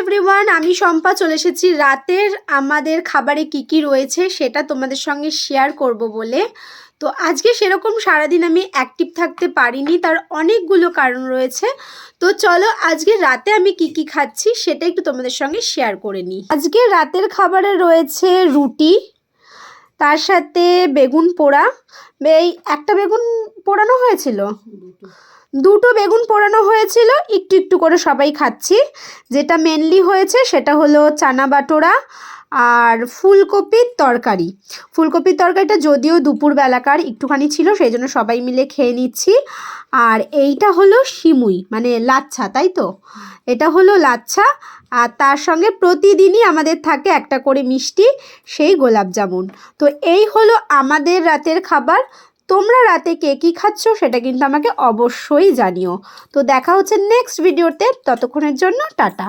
Everyone, আমি শম্পা চলে এসেছি রাতের আমাদের খাবারে কি কি রয়েছে সেটা তোমাদের সঙ্গে শেয়ার করব বলে। তো আজকে সেরকম সারাদিন আমি অ্যাক্টিভ থাকতে পারিনি, তার অনেকগুলো কারণ রয়েছে। তো চলো আজকে রাতে আমি কি কি খাচ্ছি সেটা একটু তোমাদের সঙ্গে শেয়ার করে নিই। আজকে রাতের খাবারে রয়েছে রুটি, তার সাথে বেগুন পোড়া। এই একটা বেগুন পোড়ানো হয়েছিল, দুটো বেগুন পোড়ানো হয়েছিল, একটু একটু করে সবাই খাচ্ছি। যেটা মেনলি হয়েছে সেটা হলো চানা বাটোরা আর ফুলকপির তরকারি। ফুলকপির তরকারিটা যদিও দুপুরবেলাকার একটুখানি ছিল, সেই জন্য সবাই মিলে খেয়ে নিচ্ছি। আর এইটা হলো সিমুই, মানে লাচ্ছা, তাই তো? এটা হলো লাচ্ছা। আর তার সঙ্গে প্রতিদিনই আমাদের থাকে একটা করে মিষ্টি, সেই গোলাপ জামুন। তো এই হলো আমাদের রাতের খাবার। তোমরা রাতে কে কী খাচ্ছ সেটা কিন্তু আমাকে অবশ্যই জানিও। তো দেখা হচ্ছে নেক্সট ভিডিওতে, ততক্ষণের জন্য টাটা।